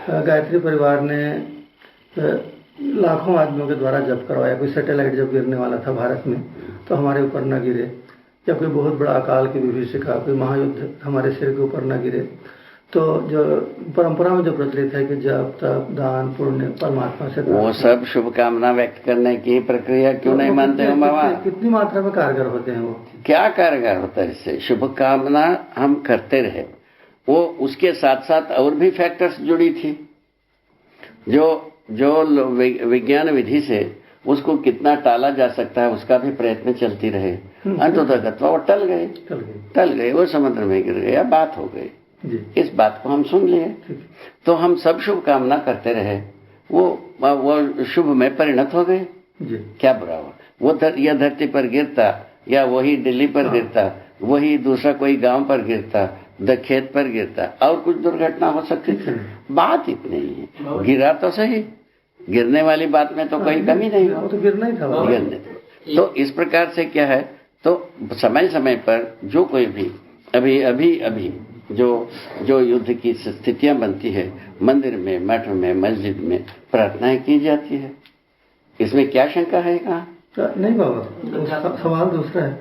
गायत्री परिवार ने लाखों आदमियों के द्वारा जप करवाया। कोई सैटेलाइट जब गिरने वाला था भारत में तो हमारे ऊपर न गिरे, या कोई बहुत बड़ा अकाल की विभीषिका, कोई महायुद्ध हमारे सिर के ऊपर न गिरे। तो जो परंपरा में जो प्रचलित है कि जप तप दान पुण्य परमात्मा से, वो सब शुभकामना व्यक्त करने की प्रक्रिया क्यों नहीं मानते हो बाबा? कितनी मात्रा में कारगर होते हैं वो? क्या कारगर होता है इससे? शुभकामना हम करते रहे, वो उसके साथ साथ और भी फैक्टर्स जुड़ी थी जो विज्ञान विधि से उसको कितना टाला जा सकता है उसका भी प्रयत्न चलती रहे। अंततः वो टल गए, वो समुद्र में गिर गया, बात हो गई। इस बात को हम सुन लिए, तो हम सब शुभकामना करते रहे, वो शुभ में परिणत हो गए। क्या बुरा हुआ? वो यह धरती पर गिरता, या वही दिल्ली पर गिरता, वही दूसरा कोई गांव पर गिरता, खेत पर गिरता, और कुछ दुर्घटना हो सकती थी। बात इतनी ही है, गिरा तो सही, गिरने वाली बात में तो कोई कमी नहीं, वो तो गिरना ही था, गिरने। तो इस प्रकार से क्या है, तो समय समय पर जो कोई भी अभी जो युद्ध की स्थितियां बनती है, मंदिर में, मठ में, मस्जिद में प्रार्थनाएं की जाती है। इसमें क्या शंका है? कहाँ नहीं बाबा, सवाल दूसरा है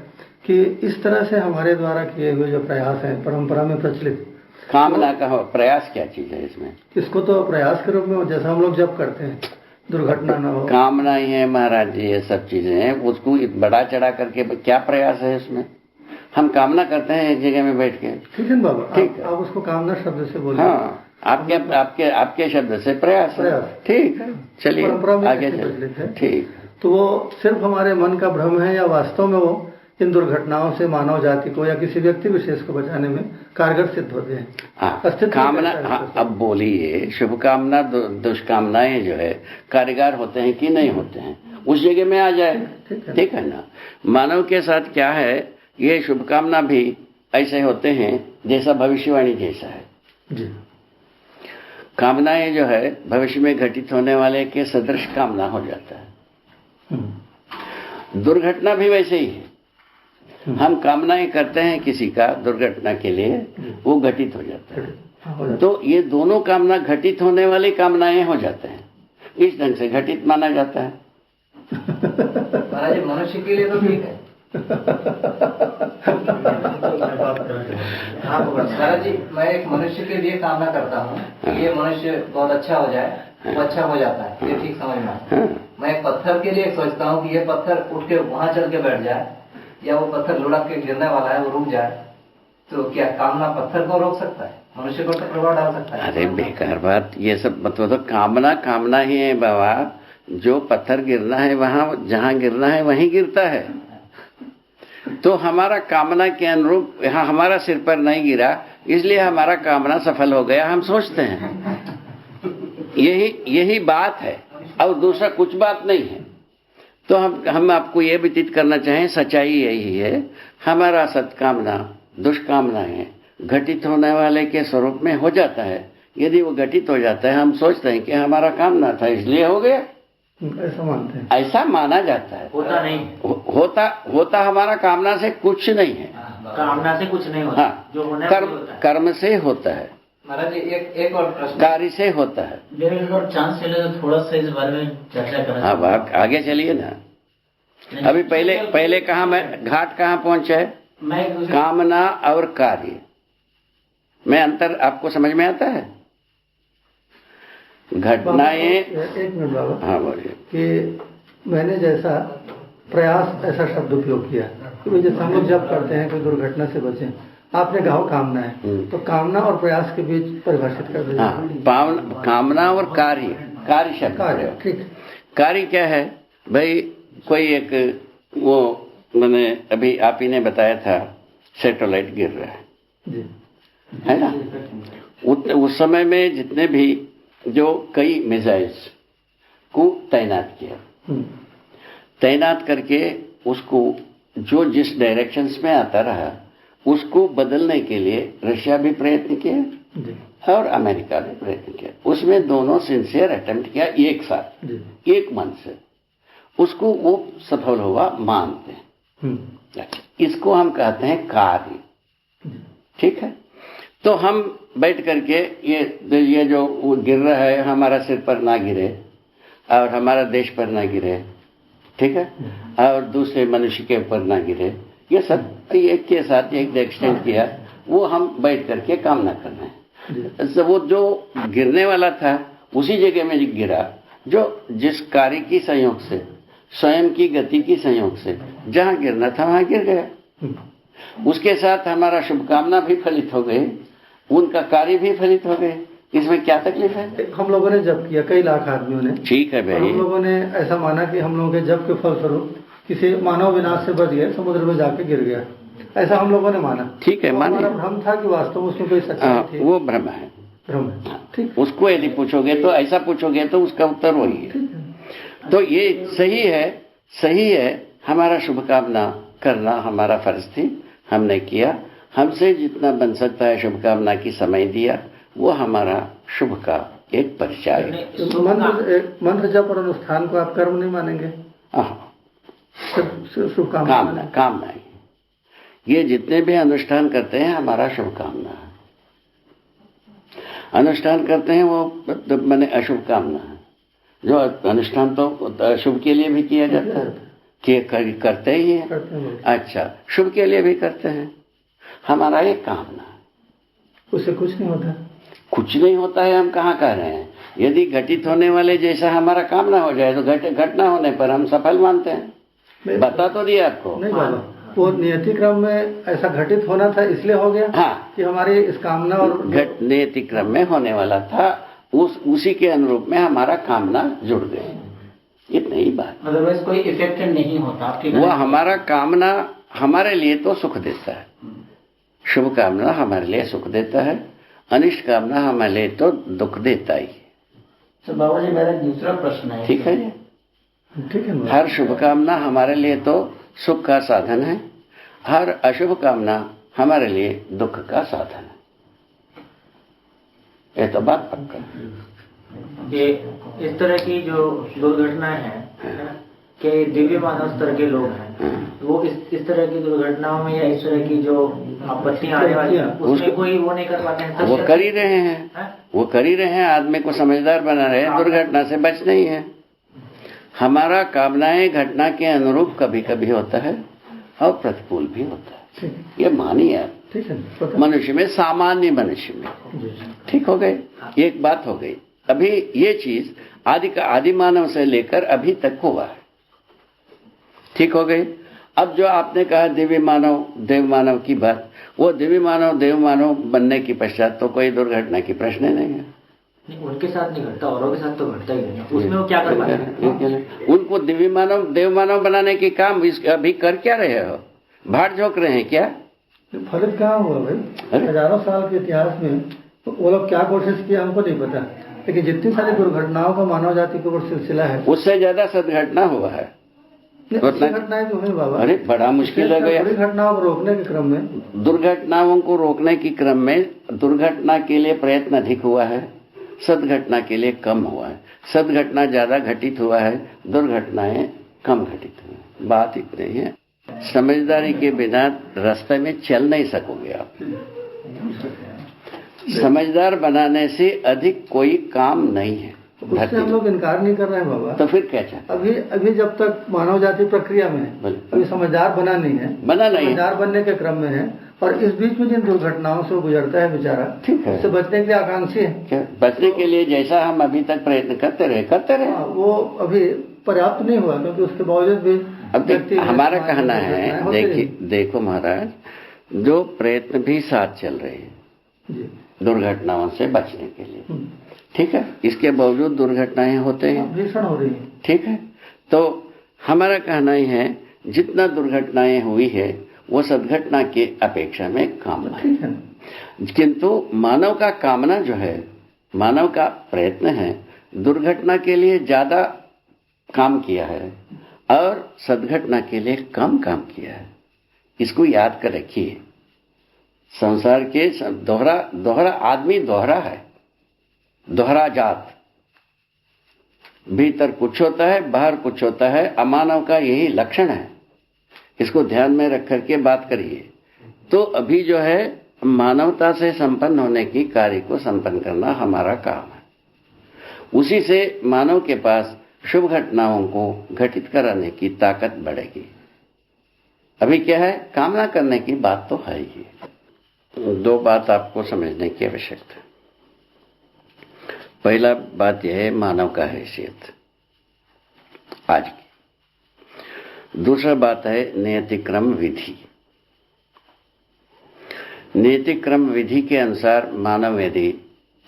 कि इस तरह से हमारे द्वारा किए हुए जो प्रयास हैं परंपरा में प्रचलित, कामना का प्रयास क्या चीज है इसमें? इसको तो प्रयास के रूप में जैसा हम लोग जब करते हैं दुर्घटना न हो, कामना ही है महाराज जी, ये सब चीजें हैं। उसको बड़ा चढ़ा करके क्या प्रयास है इसमें? हम कामना करते हैं एक जगह में बैठ के। ठीक है बाबा, ठीक है, आप उसको कामना शब्द से बोलिए। हाँ, आपके शब्द से प्रयास। ठीक है, चलिए आगे चलिए। ठीक, तो वो सिर्फ हमारे मन का भ्रम है, या वास्तव में वो इन दुर्घटनाओं से मानव जाति को या किसी व्यक्ति विशेष को बचाने में कारगर सिद्ध होते हैं? कामना, अब बोलिए, शुभकामना दुष्कामनाएं जो है कारगर होते हैं कि नहीं होते हैं, उस जगह में आ जाए। ठीक है ना? मानव के साथ क्या है, ये शुभकामना भी ऐसे होते हैं जैसा भविष्यवाणी जैसा है जी। कामनाएं जो है भविष्य में घटित होने वाले के सदृश कामना हो जाता है। दुर्घटना भी वैसे ही है। हम कामनाएं करते हैं किसी का दुर्घटना के लिए, वो घटित हो जाता है। तो ये दोनों कामना घटित होने वाली कामनाएं हो जाते हैं, इस ढंग से घटित माना जाता है। महाराज, मनुष्य के लिए तो ठीक है। हाँ महाराज जी, मैं एक मनुष्य के लिए कामना करता हूँ कि ये मनुष्य बहुत अच्छा हो जाए, वो अच्छा हो जाता है, ये ठीक समझ में। मैं एक पत्थर के लिए सोचता हूँ कि ये पत्थर उठ के वहां चल के बैठ जाए, या वो पत्थर लुढ़क के गिरने वाला है वो रुक जाए। तो क्या कामना पत्थर को रोक सकता है? मनुष्य को तो प्रभाव डाल सकता है। अरे बेकार बात, ये सब मतलब तो कामना ही है बाबा। जो पत्थर गिरना है वहां, जहां गिरना है वहीं गिरता है। तो हमारा कामना के अनुरूप यहाँ हमारा सिर पर नहीं गिरा, इसलिए हमारा कामना सफल हो गया, हम सोचते हैं। यही बात है, और दूसरा कुछ बात नहीं है। तो हम आपको ये व्यतीत करना चाहें, सच्चाई यही है, हमारा सत्कामना दुष्कामनाएं घटित होने वाले के स्वरूप में हो जाता है। यदि वो घटित हो जाता है, हम सोचते हैं कि हमारा कामना था इसलिए हो गया, ऐसा मानते हैं, ऐसा माना जाता है। होता नहीं, होता हमारा कामना से कुछ नहीं है। कामना से कुछ नहीं होता। हाँ, जो होना कर्म से होता है। महाराज जी, एक और प्रश्न, कार्य से होता है। मेरे और चांस चले तो थोड़ा सा इस बारे में चर्चा करें। अब आप आगे चलिए ना। अभी पहले कहाँ मैं घाट कहाँ पहुंचा है? कामना और कार्य में अंतर आपको समझ में आता है? घटनाएं, एक मिनट बाबा, हाँ बोलिए। कि मैंने जैसा प्रयास ऐसा शब्द उपयोग किया कि जैसे हम लोग जब करते हैं कोई दुर्घटना से बचें, आपने कहा कामना है, तो कामना और प्रयास के बीच परिभाषित कर दीजिए। हाँ, कामना और कार्य शब्द। ठीक, कार्य क्या है भाई? कोई एक वो मैंने अभी आप ही ने बताया था, सैटेलाइट गिर रहा है जी, है ना? उस समय में जितने भी जो कई मिसाइल्स को तैनात किया, तैनात करके उसको जो जिस डायरेक्शंस में आता रहा उसको बदलने के लिए रशिया भी प्रयत्न किया और अमेरिका भी प्रयत्न किया। उसमें दोनों सिंसियर अटेम्प्ट किया एक साथ, एक मन से, उसको वो सफल हुआ मानते हैं। इसको हम कहते हैं कार्य। ठीक है? तो हम बैठ करके ये जो गिर रहा है हमारा सिर पर ना गिरे और हमारा देश पर ना गिरे, ठीक है, और दूसरे मनुष्य के ऊपर ना गिरे, ये सब एक के साथ एक एक्सटेंड किया, वो हम बैठ करके कामना कर रहे हैं। तो वो जो गिरने वाला था उसी जगह में गिरा जो जिस कार्य की संयोग से, स्वयं की गति की संयोग से जहाँ गिरना था वहाँ गिर गया। उसके साथ हमारा शुभकामना भी फलित हो गई, उनका कार्य भी फलित हो गए। इसमें क्या तकलीफ है? हम लोगों ने जप किया, कई लाख आदमियों ने, ठीक है भाई, हम लोगों ने ऐसा माना कि हम लोगों के जप के फलस्वरूप किसी मानव विनाश से बच गए, समुद्र में जाके गिर गया, ऐसा हम लोगों ने माना। ठीक है, मानिए। हमारा भ्रम था कि वास्तव में उसमें कोई सच्चाई थी। वो भ्रम है, भ्रम है, ठीक। उसको यदि पूछोगे तो ऐसा पूछोगे तो उसका उत्तर वही है। तो ये सही है, सही है। हमारा शुभकामना करना हमारा फर्ज थी, हमने किया। हमसे जितना बन सकता है शुभकामना की समय दिया, वो हमारा शुभ का एक परिचय है। तो मंत्र जप और अनुष्ठान को आप कर्म नहीं मानेंगे? शुभकामना, कामना। ये जितने भी अनुष्ठान करते हैं हमारा शुभकामना है। अनुष्ठान करते हैं वो माने अशुभ कामना है। जो अनुष्ठान तो शुभ के लिए भी किया जाता है, कि करते ही है। अच्छा, शुभ के लिए भी करते हैं। हमारा एक कामना, उससे कुछ नहीं होता। कुछ नहीं होता है, हम कहाँ कह रहे हैं। यदि घटित होने वाले जैसा हमारा कामना हो जाए तो घटना होने पर हम सफल मानते हैं। बता तो दिया आपको। नहीं बाबा, वो नियति क्रम में ऐसा घटित होना था इसलिए हो गया। हाँ, कि हमारी इस कामना और नियति क्रम में होने वाला था, उसी के अनुरूप में हमारा कामना जुड़ गई। इतनी ही बात, अदरवाइज कोई इफेक्ट नहीं होता। वो हमारा कामना हमारे लिए तो सुख देता है। शुभ कामना हमारे लिए सुख देता है, अनिष्ट कामना हमारे लिए तो दुख देता ही। तो बाबा जी मेरा दूसरा प्रश्न है। ठीक है, ठीक है। हर शुभ कामना हमारे लिए तो सुख का साधन है, हर अशुभ कामना हमारे लिए दुख का साधन है। ये तो बात पक्का है। ये इस तरह की जो दुर्घटनाएं हैं कि दिव्य मानव स्तर के लोग हैं, वो इस तरह की दुर्घटनाओं में या इस तरह की जो आपत्तियां आने वाली हैं उसमें कोई वो नहीं कर पाते हैं। वो कर ही रहे हैं, वो कर ही रहे हैं। आदमी को समझदार बना रहे हैं, दुर्घटना से बच नहीं है। हमारा कामनाएं घटना के अनुरूप कभी कभी होता है और प्रतिकूल भी होता है, ये मानिए आप। ठीक है, मनुष्य में, सामान्य मनुष्य में। ठीक हो गए, एक बात हो गई। अभी ये चीज आदि मानव से लेकर अभी तक हुआ है। ठीक हो गई। अब जो आपने कहा दिव्य मानव देव मानव की बात, वो दिव्य मानव देव मानव बनने की पश्चात तो कोई दुर्घटना की प्रश्न नहीं है। उनके साथ नहीं घटता, औरों के साथ तो घटता ही नहीं। उसमें वो क्या कर पाते हैं? उनको दिव्य मानव देव मानव बनाने के काम अभी कर क्या रहे हो? भाड़ झोंक रहे हैं क्या? फलित कहाँ हुआ भाई? हजारों साल के इतिहास में वो लोग क्या कोशिश किया हमको नहीं पता, लेकिन जितनी सारी दुर्घटनाओं का मानव जाति के ऊपर सिलसिला है, उससे ज्यादा सदघटना हुआ है। घटनाएं जो है बाबा, अरे बड़ा मुश्किल हो गया। घटनाओं को रोकने के क्रम में, दुर्घटनाओं को रोकने के क्रम में दुर्घटना के लिए प्रयत्न अधिक हुआ है, सदघटना के लिए कम हुआ है। सदघटना ज्यादा घटित हुआ है, दुर्घटनाएं कम घटित हुई है। बात इतनी है। समझदारी के बिना रास्ते में चल नहीं सकोगे आप। समझदार बनाने से अधिक कोई काम नहीं है। उससे हम लोग इनकार नहीं कर रहे हैं बाबा। तो फिर क्या चाहते? अभी जब तक मानव जाति प्रक्रिया में है, अभी समझदार बना नहीं है, समझदार बनने के क्रम में है, और इस बीच में जिन दुर्घटनाओं से गुजरता है बेचारा, ठीक है, उससे बचने के लिए आकांक्षी है। बचने के लिए जैसा हम अभी तक प्रयत्न करते रहे, वो अभी पर्याप्त नहीं हुआ, क्योंकि उसके बावजूद भी अब हमारा कहना है, देखो महाराज, जो प्रयत्न भी साथ चल रहे हैं दुर्घटनाओं से बचने के लिए, ठीक है, इसके बावजूद दुर्घटनाएं होते हैं, भीषण हो रही है। ठीक है, तो हमारा कहना ही है जितना दुर्घटनाएं हुई है वो सदघटना की अपेक्षा में कामना है। किंतु मानव का कामना जो है, मानव का प्रयत्न है, दुर्घटना के लिए ज्यादा काम किया है और सदघटना के लिए कम काम किया है। इसको याद कर रखिए। संसार के दोहरा आदमी दोहरा है, दोहरा जात। भीतर कुछ होता है, बाहर कुछ होता है। अमानव का यही लक्षण है। इसको ध्यान में रख करके बात करिए। तो अभी जो है मानवता से संपन्न होने की कार्य को संपन्न करना हमारा काम है। उसी से मानव के पास शुभ घटनाओं को घटित कराने की ताकत बढ़ेगी। अभी क्या है, कामना करने की बात तो है ही। दो बात आपको समझने की आवश्यकता है। पहला बात यह है मानव का हैसियत आज की। दूसरा बात है नियतिक्रम विधि। नियतिक्रम विधि के अनुसार मानव यदि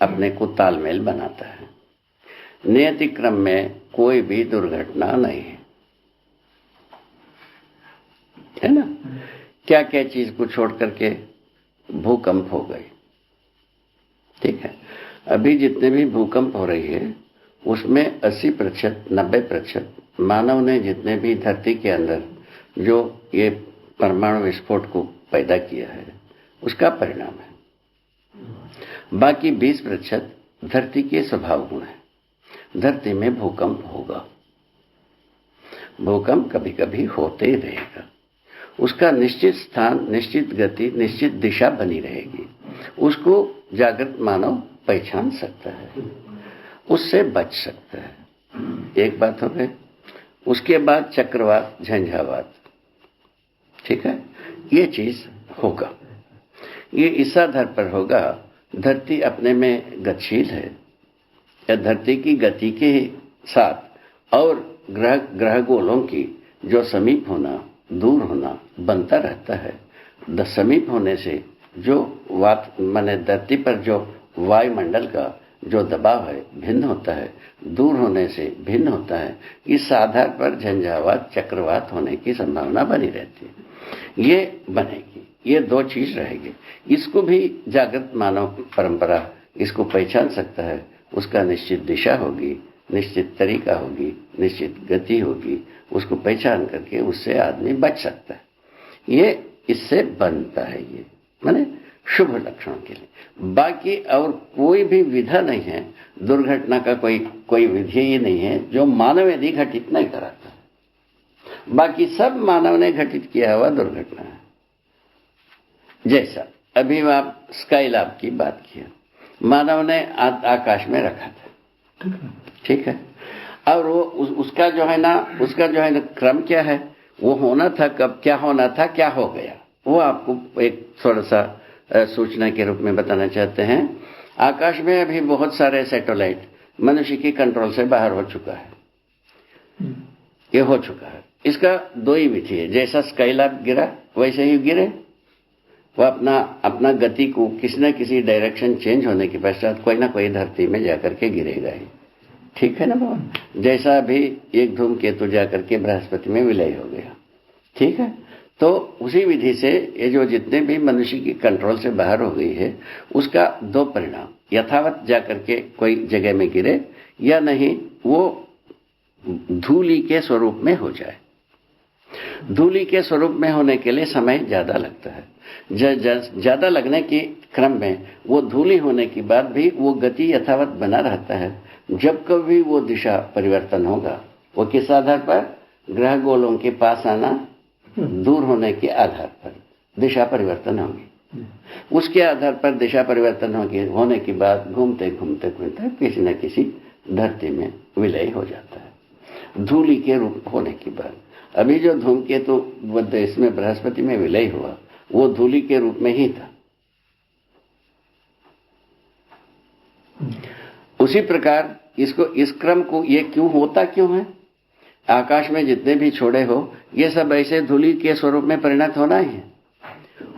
अपने को तालमेल बनाता है, नियतिक्रम में कोई भी दुर्घटना नहीं है ना। क्या क्या चीज को छोड़ करके भूकंप हो गई, ठीक है। अभी जितने भी भूकंप हो रही है उसमें 80% 90% मानव ने जितने भी धरती के अंदर जो ये परमाणु विस्फोट को पैदा किया है उसका परिणाम है। बाकी 20% धरती के स्वभाव गुण है। धरती में भूकंप होगा, भूकंप कभी कभी होते ही रहेगा। उसका निश्चित स्थान, निश्चित गति, निश्चित दिशा बनी रहेगी। उसको जागृत मानव पहचान सकता है, उससे बच सकता है। एक बात हो गई। उसके बाद चक्रवात, झंझावात, ठीक है, ये चीज होगा। ये इस आधार पर होगा, धरती अपने में गतिशील है या धरती की गति के साथ और ग्रह गोलों की जो समीप होना दूर होना बनता रहता है। समीप होने से जो माने धरती पर जो वायुमंडल का जो दबाव है भिन्न होता है, दूर होने से भिन्न होता है। इस आधार पर झंझावात, चक्रवात होने की संभावना बनी रहती है। ये बनेगी, ये दो चीज रहेगी। इसको भी जागृत मानव परंपरा इसको पहचान सकता है। उसका निश्चित दिशा होगी, निश्चित तरीका होगी, निश्चित गति होगी। उसको पहचान करके उससे आदमी बच सकता है। ये इससे बनता है, ये माने शुभ लक्षणों के लिए। बाकी और कोई भी विधा नहीं है, दुर्घटना का कोई विधि ही नहीं है जो मानव यदि घटित नहीं कराता है। बाकी सब मानव ने घटित किया हुआ दुर्घटना है। जैसा अभी आप स्काईलैब की बात किया, मानव ने आकाश में रखा था, ठीक है। और वो उसका जो है ना क्रम क्या है, वो होना था कब, क्या होना था, क्या हो गया, वो आपको एक थोड़ा सा सूचना के रूप में बताना चाहते हैं। आकाश में अभी बहुत सारे सैटेलाइट मनुष्य की कंट्रोल से बाहर हो चुका है। ये हो चुका है। इसका दो ही विधि है। जैसा स्काईलैब गिरा वैसे ही गिरे। वो अपना गति को किसी न किसी डायरेक्शन चेंज होने के पश्चात कोई ना कोई धरती में जाकर के गिरेगा ही, ठीक है ना बाबा। जैसा अभी एक धूमकेतु जाकर के बृहस्पति में विलय हो गया, ठीक है। तो उसी विधि से ये जो जितने भी मनुष्य की कंट्रोल से बाहर हो गई है, उसका दो परिणाम, यथावत जाकर के कोई जगह में गिरे या नहीं वो धूलि के स्वरूप में हो जाए। धूलि के स्वरूप में होने के लिए समय ज्यादा लगता है। ज्यादा लगने के क्रम में वो धूलि होने के बाद भी वो गति यथावत बना रहता है। जब कभी वो दिशा परिवर्तन होगा, वो किस आधार पर, ग्रह गोलों के पास आना, दूर होने के आधार पर दिशा परिवर्तन होगी। उसके आधार पर दिशा परिवर्तन होने के बाद घूमते घूमते घूमते किसी न किसी धरती में विलय हो जाता है धूलि के रूप होने के बाद। अभी जो धूमकेतु इसमें बृहस्पति में विलय हुआ वो धूलि के रूप में ही था। उसी प्रकार इस क्रम को ये क्यों होता क्यों है, आकाश में जितने भी छोड़े हो ये सब ऐसे धूलि के स्वरूप में परिणत होना ही है।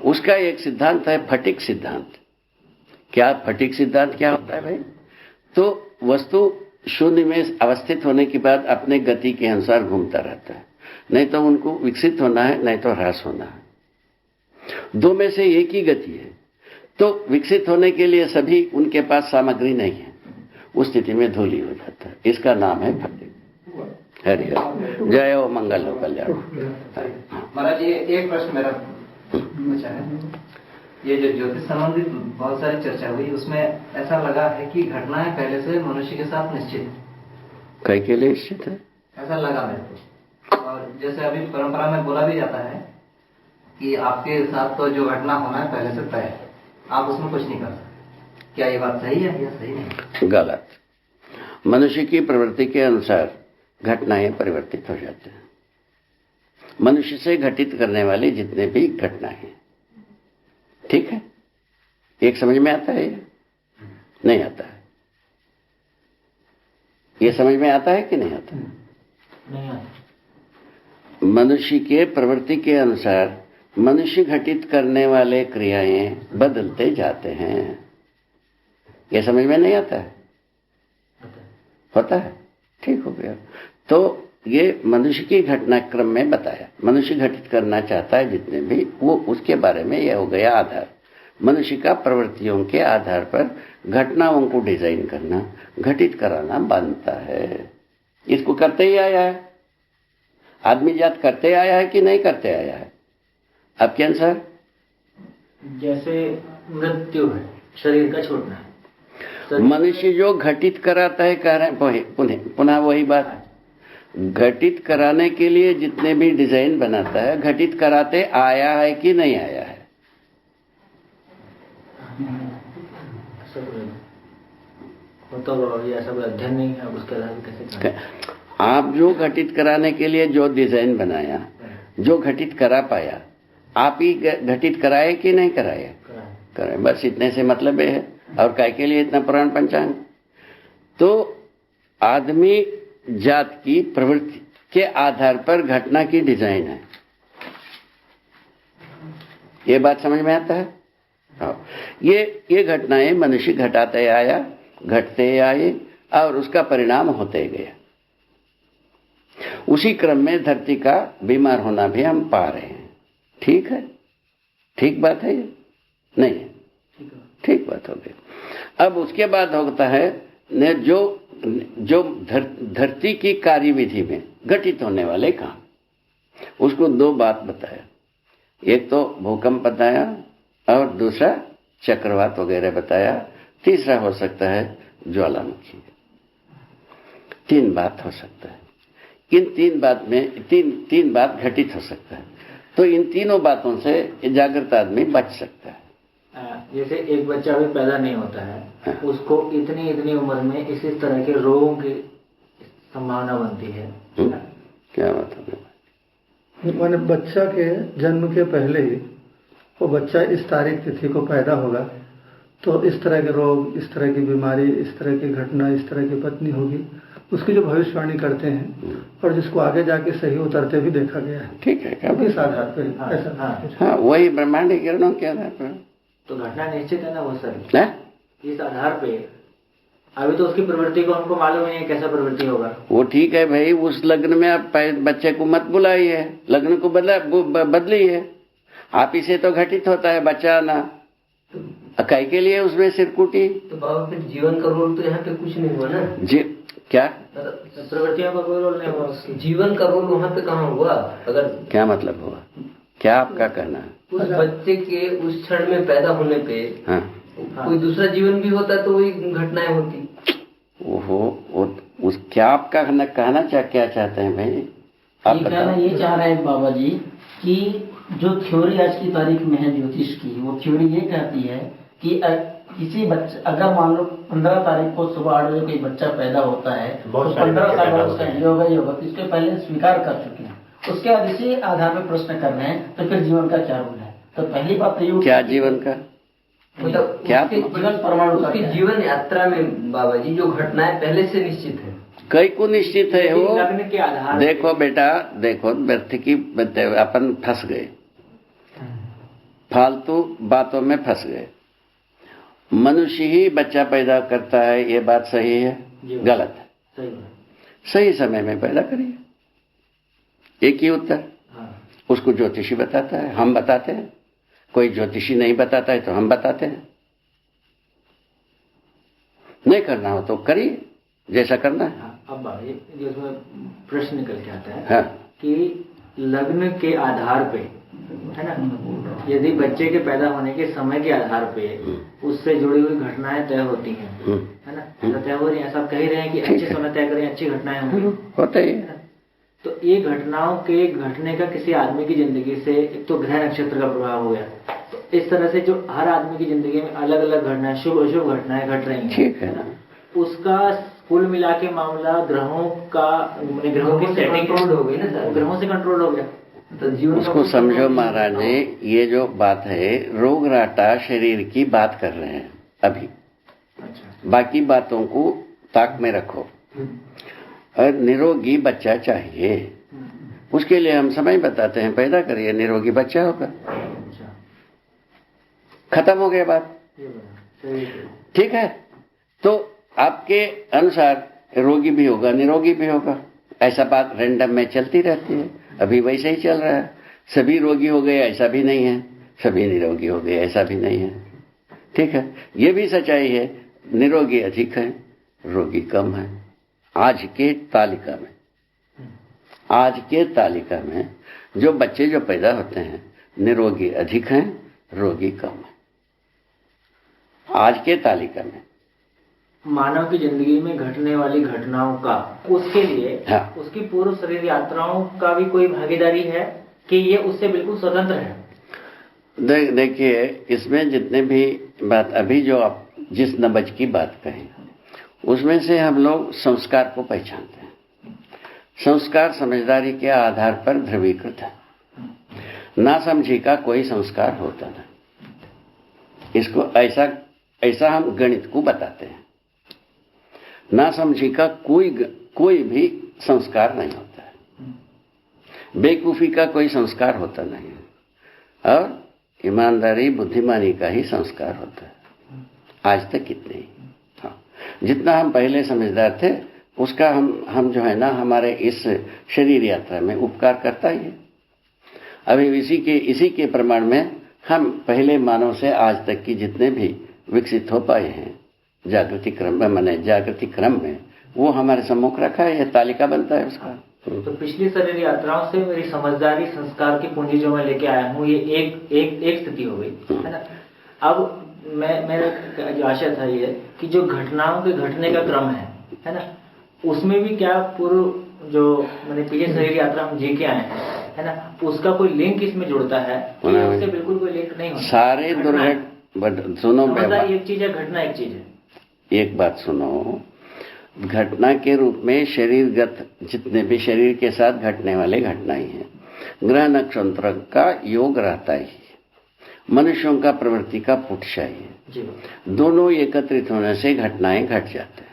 उसका एक सिद्धांत है फटिक सिद्धांत। क्या फटिक सिद्धांत क्या होता है भाई? तो वस्तु शून्य में अवस्थित होने के बाद अपने गति के अनुसार घूमता रहता है। नहीं तो उनको विकसित होना है, नहीं तो ह्रास होना है। दो में से एक ही गति है। तो विकसित होने के लिए सभी उनके पास सामग्री नहीं है, उस स्थिति में धूलि हो जाता है। इसका नाम है फटिक। हरि हरि, जय हो, मंगल हो, कल्याण। महाराज ये एक प्रश्न मेरा पूछा है। ये जो ज्योतिष संबंधित बहुत सारी चर्चा हुई, उसमें ऐसा लगा है कि घटनाएं पहले से मनुष्य के साथ निश्चित है। कई के लिए निश्चित है, ऐसा लगा मेरे को। और जैसे अभी परंपरा में बोला भी जाता है कि आपके साथ तो जो घटना होना है पहले से तय है। आप उसमें कुछ नहीं कर सकते। क्या ये बात सही है या सही नहीं? गलत। मनुष्य की प्रवृत्ति के अनुसार घटनाएं परिवर्तित हो जाते हैं। मनुष्य से घटित करने वाली जितने भी घटनाएं हैं, ठीक है, एक समझ में आता है? नहीं आता है। ये समझ में आता है कि नहीं आता? नहीं आता। मनुष्य के प्रवृत्ति के अनुसार मनुष्य घटित करने वाले क्रियाएं बदलते जाते हैं। ये समझ में नहीं आता है? होता है, ठीक हो गया। तो ये मनुष्य की घटनाक्रम में बताया। मनुष्य घटित करना चाहता है जितने भी, वो उसके बारे में यह हो गया आधार। मनुष्य का प्रवृत्तियों के आधार पर घटनाओं को डिजाइन करना, घटित कराना बनता है। इसको करते ही आया है, आदमी जात करते आया है कि नहीं करते आया है? आपके अनुसार? जैसे मृत्यु है, शरीर का छूटना है, मनुष्य जो घटित कराता है, कह रहे हैं पुनः वही बात, घटित कराने के लिए जितने भी डिजाइन बनाता है, घटित कराते आया है कि नहीं आया है? तो ये सब अध्ययन नहीं है, उसके आधार कैसे? आप जो घटित कराने के लिए जो डिजाइन बनाया, जो घटित करा पाया, आप ही घटित कराए कि नहीं कराए? कराए। बस इतने से मतलब है। और काय के लिए इतना पुराण पंचांग? तो आदमी जात की प्रवृत्ति के आधार पर घटना की डिजाइन है। ये बात समझ में आता है? ये घटनाएं मनुष्य घटाते आया, घटते आए और उसका परिणाम होते गया। उसी क्रम में धरती का बीमार होना भी हम पा रहे हैं। ठीक है, ठीक बात है ये? नहीं है? ठीक बात हो गई। अब उसके बाद होता है ने जो धरती की कार्यविधि में घटित होने वाले काम, उसको दो बात बताया। एक तो भूकंप बताया और दूसरा चक्रवात वगैरह बताया, तीसरा हो सकता है ज्वालामुखी। तीन बात हो सकता है। इन तीन बात में तीन बात घटित हो सकता है। तो इन तीनों बातों से जागृत आदमी बच सकता है। जैसे एक बच्चा अभी पैदा नहीं होता है, हाँ। उसको इतनी उम्र में इस तरह के रोगों की संभावना बनती है। क्या बात है? माने बच्चा के जन्म के पहले ही वो बच्चा इस तारीख तिथि को पैदा होगा, तो इस तरह के रोग, इस तरह की बीमारी, इस तरह की घटना, इस तरह की पत्नी होगी, उसकी जो भविष्यवाणी करते हैं और जिसको आगे जाके सही उतरते भी देखा गया है। ठीक है, किस आधार पर? ऐसा हाँ, वही ब्रह्मांड किरणों के आधार पर तो घटना निश्चित है ना वो सर। इस आधार पे अभी तो उसकी प्रवृत्ति को हमको मालूम नहीं है कैसा प्रवृत्ति होगा। वो ठीक है भाई, उस लग्न में आप बच्चे को मत बुलाइए, लग्न को बदलिए। आप इसे तो घटित होता है बच्चा ना, अकाई के लिए उसमें सिरकुटी। तो बाबा फिर जीवन का रोल तो यहाँ पे कुछ नहीं हुआ ना जी? क्या प्रवृत्तियों का कोई रोल नहीं हुआ? जीवन का रोल वहाँ पे कहाँ हुआ? अगर क्या मतलब हुआ, क्या आपका कहना है? उस बच्चे के उस क्षण में पैदा होने पे हाँ, कोई दूसरा जीवन भी होता तो वही घटनाएं होती। उस क्या आपका कहना क्या चाहते हैं भाई? आप कहना ये चाह रहे हैं बाबा जी कि जो थ्योरी आज की तारीख में है ज्योतिष की, वो थ्योरी ये कहती है कि किसी बच्चे, अगर मान लो 15 तारीख को सुबह 8 बजे कोई बच्चा पैदा होता है तो 15 साल बाद उसका होगा ही होगा, तो इसके पहले स्वीकार कर चुके हैं। उसके बाद इसी आधार पर प्रश्न कर रहे हैं, तो फिर जीवन का क्या रोल है? तो पहली बात तो ये क्या जीवन का मतलब क्या जीवन परमाणु का जीवन यात्रा में बाबा जी जो घटनाएं पहले से निश्चित है, कई को निश्चित है वो लग्न के आधार। देखो बेटा, देखो व्यर्थ की अपन फंस गए, फालतू बातों में फंस गए। मनुष्य ही बच्चा पैदा करता है, ये बात सही है? गलत है। सही समय में पैदा करिए, एक ही उत्तर। उसको ज्योतिषी बताता है, हम बताते हैं। कोई ज्योतिषी नहीं बताता है तो हम बताते हैं। नहीं करना हो तो करिए, जैसा करना है। अब इसमें प्रश्न निकल के आता है हाँ। कि लग्न के आधार पे है ना, यदि बच्चे के पैदा होने के समय के आधार पे उससे जुड़ी हुई घटनाएं तय होती हैं, है ना, ऐसा तय हो रही है, ऐसा कह ही रहे हैं कि अच्छे समय तय करें, अच्छी घटनाएं होंगी, होता ही है। तो ये घटनाओं के घटने का किसी आदमी की जिंदगी से एक तो ग्रह नक्षत्र का प्रभाव हो गया, तो इस तरह से जो हर आदमी की जिंदगी में अलग अलग घटनाएं, शुभ अशुभ घटनाएं घट रही हैं, ठीक है ना, उसका कुल मिला के मामला ग्रहों का, ग्रहों की सेटिंग कंट्रोल हो गई ना सर, ग्रहों से कंट्रोल हो गया। तो जीवन उसको समझो महाराज जी, ये जो बात है रोग राटा शरीर की बात कर रहे हैं अभी, बाकी बातों को ताक में रखो। और निरोगी बच्चा चाहिए, उसके लिए हम समय बताते हैं, पैदा करिए निरोगी बच्चा होगा, खत्म हो गया बात, ठीक है। तो आपके अनुसार रोगी भी होगा निरोगी भी होगा, ऐसा बात रैंडम में चलती रहती है। अभी वैसे ही चल रहा है, सभी रोगी हो गए ऐसा भी नहीं है, सभी निरोगी हो गए ऐसा भी नहीं है, ठीक है। ये भी सच्चाई है, निरोगी अधिक है रोगी कम है। आज के तालिका में, आज के तालिका में जो बच्चे जो पैदा होते हैं निरोगी अधिक हैं रोगी कम है, आज के तालिका में। मानव की जिंदगी में घटने वाली घटनाओं का, उसके लिए हाँ। उसकी पूर्व शरीर यात्राओं का भी कोई भागीदारी है कि ये उससे बिल्कुल स्वतंत्र है? देखिए, इसमें जितने भी बात अभी जो आप जिस नबज की बात कहें उसमें से हम लोग संस्कार को पहचानते हैं। संस्कार समझदारी के आधार पर ध्रुवीकृत है, नासमझी का कोई संस्कार होता नहीं। इसको ऐसा हम गणित को बताते हैं, नासमझी का कोई भी संस्कार नहीं होता है, बेवकूफी का कोई संस्कार होता नहीं है, और ईमानदारी बुद्धिमानी का ही संस्कार होता है। आज तक कितने ही, हाँ, जितना हम पहले समझदार थे उसका हम जो है ना हमारे इस शरीर यात्रा में उपकार करता ही है। अभी इसी के प्रमाण में हम पहले मानव से आज तक की जितने भी विकसित हो पाए हैं जागृति क्रम में वो हमारे सम्मुख रखा है, यह तालिका बनता है उसका। तो पिछली शरीर यात्राओं से मेरी समझदारी संस्कार की पूंजी जो मैं लेके आया हूँ, ये एक स्थिति हो गई है ना। अब मेरा जो आशा था ये कि जो घटनाओं के घटने का क्रम है ना, उसमें भी क्या पूर्व जो मैंने पीछे शरीर यात्रा हम जी के आए हैं है ना, उसका कोई लिंक इसमें जुड़ता है? उससे बिल्कुल कोई लिंक नहीं होता। सारे दुर्घटना सुनो, एक चीज है घटना, एक चीज है, एक बात सुनो, घटना के रूप में शरीरगत जितने भी शरीर के साथ घटने वाले घटनाएं हैं, ग्रह नक्षत्र का योग रहता ही, मनुष्यों का प्रवृत्ति का पुटशाही है, दोनों एकत्रित होने से घटनाएं घट जाते हैं।